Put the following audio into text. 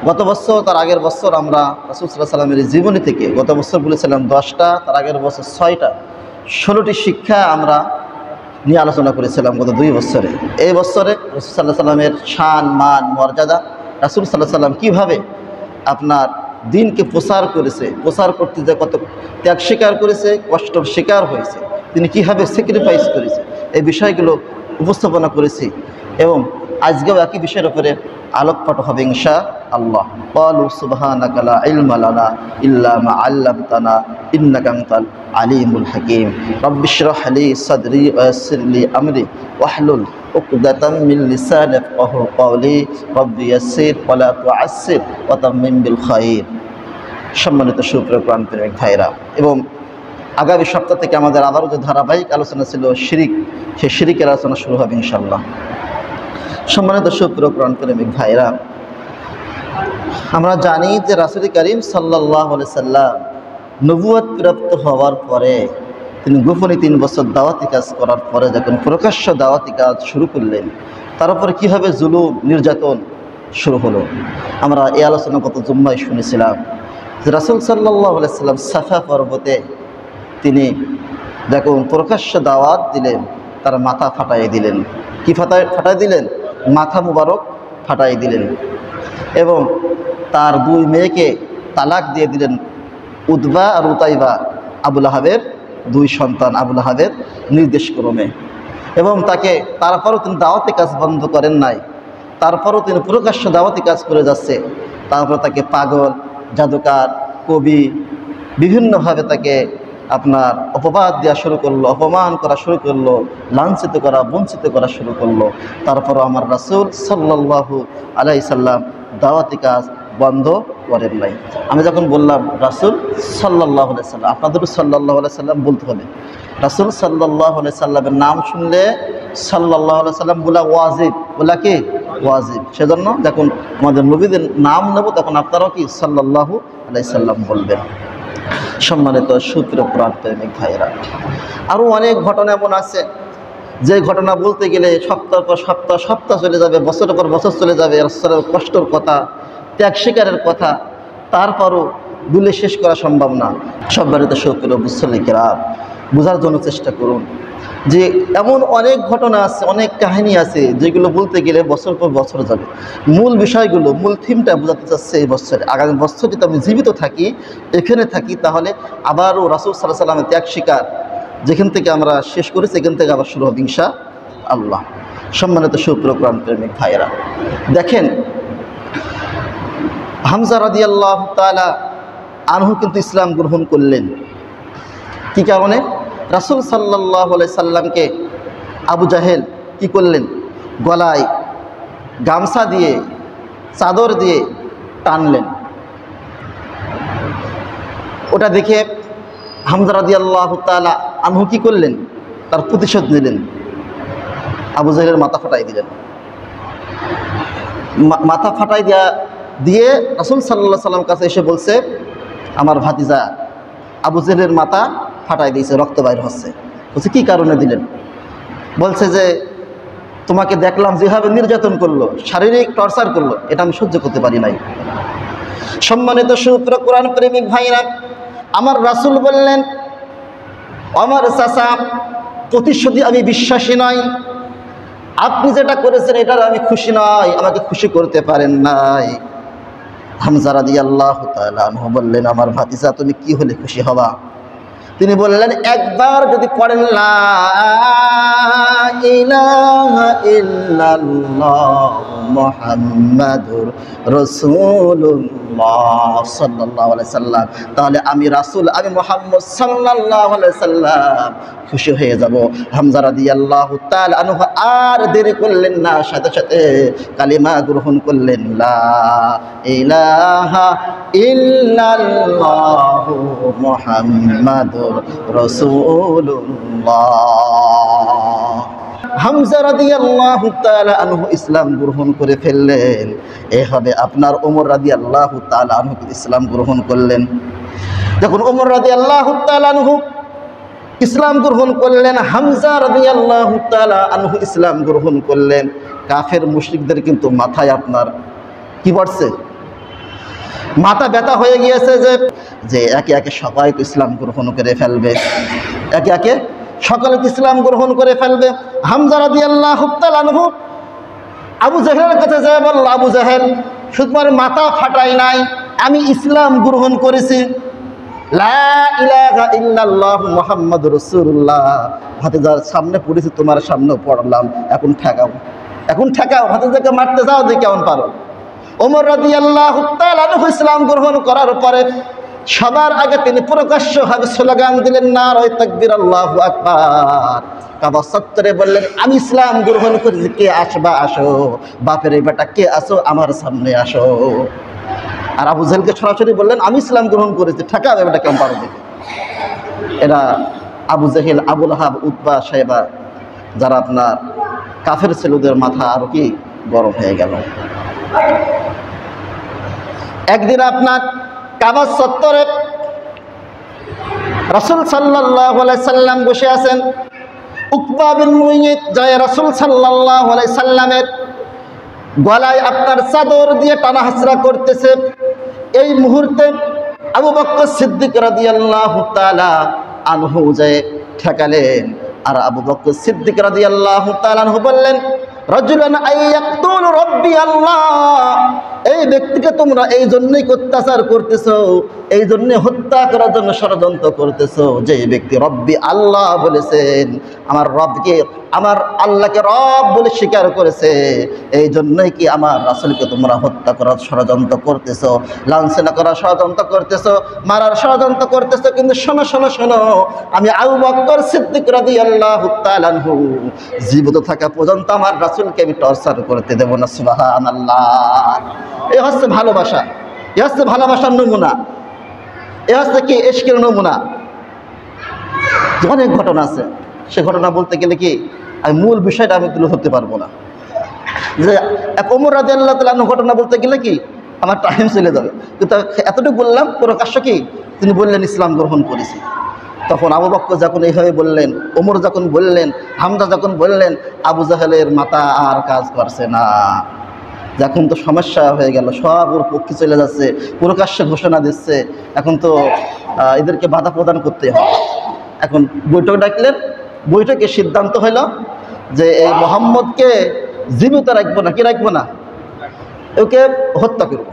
গত বছর তার আগের বছর আমরা রাসূল সাল্লাল্লাহু আলাইহি সাল্লামের জীবনী থেকে গত বছর বলেছিলাম 10টা, তার আগের বছর 6টা, 16টি শিক্ষা আমরা নিয়ে আলোচনা করেছিলাম গত 2 বছরে। এই বছরে রাসূল সাল্লাল্লাহু আলাইহি সাল্লামের শান, মান, মর্যাদা, রাসূল সাল্লাল্লাহু আলাইহি সাল্লাম কীভাবে আপনার দিনকে প্রচার করেছে, প্রচার করতে যে কত ত্যাগ স্বীকার করেছে, কষ্ট স্বীকার হয়েছে, তিনি কীভাবে স্যাক্রিফাইস করেছে, এই বিষয়গুলো উপস্থাপনা করেছি। এবং আজকেও একই বিষয়ের উপরে আলোকপাত হবে ইনশাআল্লাহ। ক্বালু সুবহানাকা লা ইলমা লানা ইল্লা মা আল্লামতানা ইন্নাকা আনতাল আলিমুল হাকীম। রাব্বিশরাহ লি সাদরি ওয়া ইয়াসসির লি আমরি ওয়াহলুল উকদাতাম মিন লিসানি ইয়াফকাহু কওলি। রব্বি ইয়াসসির ওয়া লা তুআসসির ওয়া তাম্মিম বিল খায়র। সম্মানিত সুপ্রিয় কোরআন প্রেমিক ভাইরা, এবং আগামী সপ্তাহ থেকে আমাদের আবারও যে ধারাবাহিক আলোচনা ছিল শিরিক, সেই শিরিকের আলোচনা শুরু হবে ইনশাআল্লাহ। সম্মানিত সুপ্রিয় কোরআন প্রেমিক ভাইরা, আমরা জানি যে রাসূল করিম সাল্লাল্লাহু আলাইহি সাল্লাম নবুয়ত প্রাপ্ত হওয়ার পরে তিনি গোপনে 3 বছর দাওয়াতি কাজ করার পরে যখন প্রকাশ্য দাওয়াতি কাজ শুরু করলেন, তার উপরে কীভাবে জুলুম নির্যাতন শুরু হলো আমরা এই আলোচনা গত জুম্মায় শুনেছিলাম। যে রাসূল সাল্লাল্লাহু আলাইহি সাল্লাম সাফা পর্বতে তিনি যখন প্রকাশ্য দাওয়াত দিলেন, তার মাথা ফাটাই দিলেন। কি ফাটাই দিলেন? মাথা মুবারক ফাটাই দিলেন। এবং তার 2 মেয়েকে তালাক দিয়ে দিলেন, উতবা আর উতাইবা, আবু লাহাবের 2 সন্তান, আবু লাহাবের নির্দেশক্রমে। এবং তারপরও তিনি দাওয়াতি কাজ বন্ধ করেন নাই, তারপরও তিনি প্রকাশ্য দাওয়াতি কাজ করে যাচ্ছে। তারপর তাকে পাগল, জাদুকার, কবি বিভিন্নভাবে তাকে আপনার অপবাদ দেওয়া শুরু করলো, অপমান করা শুরু করলো, লাঞ্ছিত করা, বঞ্চিত করা শুরু করলো। তারপরও আমার রাসূল সাল্লাল্লাহু আলাইহি সাল্লাম দাওয়াতি কাজ বন্ধ করেন নাই। আমি যখন বললাম রাসূল সাল্লাল্লাহু আলাইহি সাল্লাম, আপনাদেরও সাল্লাল্লাহু আলাইহি সাল্লাম বলতে হবে। রাসূল সাল্লাল্লাহু আলাইহি সাল্লামের নাম শুনলে সাল্লাল্লাহু আলাইহি সাল্লাম বলা ওয়াজিব, বলা কি ওয়াজিব। সেজন্য যখন আমাদের নবীদের নাম নেব তখন আপনারাও কি সাল্লাল্লাহু আলাইহি সাল্লাম বলবেন। সম্মানিত সুপ্রিয় কোরআন প্রেমিক ভাইয়েরা, আরও অনেক ঘটনা এমন আছে যে ঘটনা বলতে গেলে সপ্তাহ পর সপ্তাহ চলে যাবে, বছরের পর বছর চলে যাবে। রাসূলের কষ্টর কথা, ত্যাগ স্বীকারের কথা, তারপরও বলে শেষ করা সম্ভব না। সম্মানিত সুপ্রিয় মুসল্লি কিরাম, বোঝার জন্য চেষ্টা করুন যে এমন অনেক ঘটনা আছে, অনেক কাহিনী আছে যেগুলো বলতে গেলে বছর পর বছর যাবে। মূল বিষয়গুলো, মূল থিমটা বোঝাতে চাচ্ছে এই বছরে। আগামী বছর যদি আমি জীবিত থাকি, এখানে থাকি, তাহলে আবারও রাসূল সাল্লাল্লাহু আলাইহি সাল্লামের ত্যাগ স্বীকার যেখান থেকে আমরা শেষ করেছি এখান থেকে আবার শুরু হবে ইনশাআল্লাহ। সম্মানিত সুপ্রিয় কোরআন প্রেমিক ভাইয়েরা, দেখেন হামজা রাদিয়াল্লাহু তাআলা আনহু কিন্তু ইসলাম গ্রহণ করলেন। কি কারণে? রাসূল সাল্লাল্লাহু আলাইহি সাল্লামকে আবু জাহেল কি করলেন? গলায় গামছা দিয়ে, চাদর দিয়ে টানলেন। ওটা দেখে হামজা রাদিয়াল্লাহু তাআলা আনহু কি করলেন? তার প্রতিশোধ নিলেন, আবু জাহেলের মাথা ফাটাই দিলেন। মাথা ফাটাই দিয়ে রাসূল সাল্লাল্লাহু আলাইহি সাল্লাম কাছে এসে বলছে, আমার ভাতিজা আবু জাহেলের মাথা ফাটাই দিয়েছে, রক্ত বাইর হচ্ছে। বলছে কি কারণে দিলেন? বলছে যে তোমাকে দেখলাম যেভাবে নির্যাতন করলো, শারীরিক টর্চার করলো, এটা আমি সহ্য করতে পারি নাই। সম্মানিত সুপ্রিয় কোরআন প্রেমিক ভাইরা, আমার রাসূল বললেন, আমার চাচা প্রতিশোধে আমি বিশ্বাসী নই, আপনি যেটা করেছেন এটার আমি খুশি নই, আমাকে খুশি করতে পারেন নাই। হামজা রাদিয়াল্লাহু তাআলা আনহু বললেন, আমার ভাতিজা তুমি কি হলে খুশি হবা? তিনি বললেন, একবার যদি পড়েন লা ইলাহা ইল্লাল্লাহ মুহাম্মাদুর রাসূলুল্লাহ সাল্লাল্লাহু আলাইহি সাল্লাম, তাহলে আমি রাসূল, আমি মুহাম্মদ সাল্লাল্লাহু আলাইহি সাল্লাম খুশি হয়ে যাব। হামজা রাদিয়াল্লাহু তাআলা আনহু আর দেরি করলেন না, সাথে সাথে কালিমা গ্রহণ করলেন, লা ইলাহা ইল্লাল্লাহ মুহাম্মাদুর রাসূলুল্লাহ। হামজা রাদিয়াল্লাহু তাআলা আনহু ইসলাম গ্রহণ করে ফেললেন। এভাবে আপনার ওমর রাদিয়াল্লাহু তাআলা আনহু ইসলাম গ্রহণ করলেন। যখন ওমর রাদিয়াল্লাহু তাআলা আনহু ইসলাম গ্রহণ করলেন, হামজা রাদিয়াল্লাহু তাআলা আনহু ইসলাম গ্রহণ করলেন, কাফের মুশরিকদের কিন্তু মাথায় আপনার কি পড়ছে? মাথা ব্যথা হয়ে গিয়েছে যে একে একে সবাই তো ইসলাম গ্রহণ করে ফেলবে, একে একে সকলে তো ইসলাম গ্রহণ করে ফেলবে। হামজা রাদিয়াল্লাহু তাআলা আনহু আবু জাহেলের কাছে যায় বলল, আবু জাহেল শুধুমাত্র মাথা ফাটাই নাই, আমি ইসলাম গ্রহণ করেছি, লা ইলাহা ইল্লাল্লাহু মুহাম্মাদুর রাসূলুল্লাহ ভাতিজার সামনে পড়েছি, তোমার সামনেও পড়লাম, এখন ঠেকাও, এখন ঠেকাও, ভাতিজাকে মারতে যাও, দেখি কেমন পারো। ওমর রাদিয়াল্লাহু তাআলা আনহু ইসলাম গ্রহণ করার পরে সবার আগে তিনি প্রকাশ্যভাবে স্লোগান দিলেন, নারায়ে তাকবীর, আল্লাহু আকবার। কাবা চত্বরে বললেন, আমি ইসলাম গ্রহণ করেছি, কে আসবা আসো, বাপের এই বেটা কে আসো, আমার সামনে আসো। আর আবু জাহেলকে সরাসরি বললেন, আমি ইসলাম গ্রহণ করেছি, ঠেকা বেটা কেমন পারো দেখি। এরা আবু জাহেল, আবু লাহাব, উতবা, শাইবা যারা আপনার কাফের ছিল, ওদের মাথা আরো কি গরম হয়ে গেল। একদিন আপনার কাবা চত্বরে রাসূল সাল্লাল্লাহু আলাইহি সাল্লাম বসে আছেন। উকবা বিন মুইত যায় রাসূল সাল্লাল্লাহু আলাইহি সাল্লামের গলায় আপনার চাদর দিয়ে টানা হাসরা করতেছে। এই মুহূর্তে আবু বকর সিদ্দিক রাদিয়াল্লাহু তাআলা আনহু যায় ঠেকালেন। আর আবু বকর সিদ্দিক রাদিয়াল্লাহু তাআলা আনহু বললেন, রাজুলান আইয়াকতুল রাব্বি আল্লাহ, এই ব্যক্তিকে তোমরা এই জন্যই অত্যাচার করতেছো, এই জন্য হত্যা করার জন্য ষড়যন্ত্র করতেছো, যে ব্যক্তি রব্বি আল্লাহ বলেছেন, আমার রবকে, আমার আল্লাহকে রব বলে স্বীকার করেছে, এই জন্যই কি আমার রাসূলকে তোমরা হত্যা করার ষড়যন্ত্র করতেছো, লাঞ্ছনা করার ষড়যন্ত্র করতেছো, মারার ষড়যন্ত্র করতেছো। কিন্তু শোনো শোনো শোনো, আমি আবু বকর সিদ্দিক রাদিয়াল্লাহু তাআলা আনহু জীবিত থাকা পর্যন্ত আমার রাসূলকে আমি টর্চার করতে দেব না। সুবহানাল্লাহ। এই হচ্ছে ভালোবাসা, এ হচ্ছে ভালোবাসার নমুনা, এ হচ্ছে কি ইশকের নমুনা। অনেক ঘটনা আছে, সে ঘটনা বলতে গেলে কি আমি মূল বিষয়টা আমি তুলে ধরতে পারবো না। যে এক ওমর রাদিয়াল্লাহু তাআলা ঘটনা বলতে গেলে কি আমার টাইম চলে যাবে, কিন্তু এতটুকু বললাম, প্রকাশ্য কি তিনি বললেন ইসলাম গ্রহণ করেছি। তখন আবু বকর যখন এইভাবে বললেন, ওমর যখন বললেন, হামজা যখন বললেন, আবু জাহেলের মাথা আর কাজ করছে না। এখন তো সমস্যা হয়ে গেল, সব ওর পক্ষে চলে যাচ্ছে, প্রকাশ্যে ঘোষণা দিচ্ছে, এখন তো এদেরকে বাধা প্রদান করতে হবে। এখন বৈঠক ডাকলেন, বৈঠকে সিদ্ধান্ত হলো যে এই মোহাম্মদকে জীবিত রাখবো না, কি রাখবো না, ওকে হত্যা করবো।